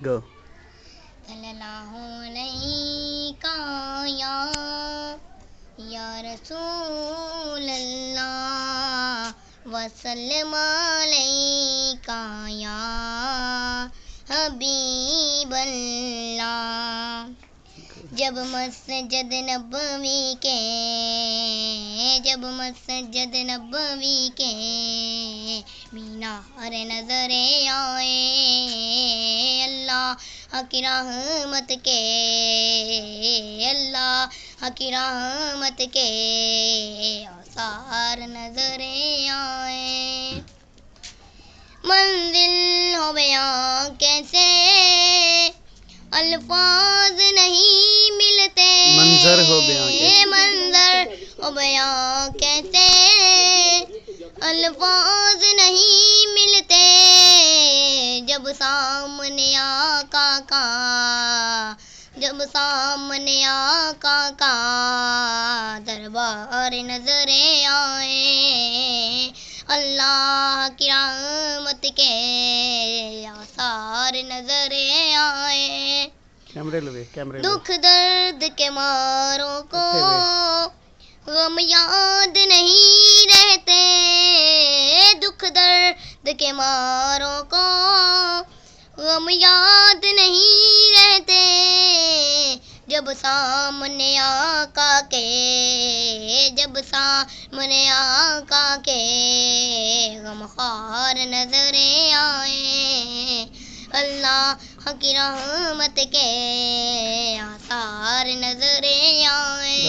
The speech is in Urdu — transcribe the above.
گو صلی اللہ علیہ یا رسول اللہ وسلم علیکہ یا حبیب اللہ. جب مسجد نبوی کے مینار نظر آئے اللہ کی رحمت کے آثار نظر آئے. منزل ہو بیاں کیسے الفاظ نہیں ملتے. منظر ہو بیاں کیسے الفاظ نہیں ملتے. جب سامنے آقا کا دربار نظر آئے اللہ کی رحمت کے آثار نظر آئے. دکھ درد کے ماروں کو غم یاد نہیں رہتے. دکھ درد کے ماروں کو غم یاد نہیں رہتے. جب سامنے آقا کے غمخوار نظر آئے اللہ کی رحمت کے آثار نظر آئے.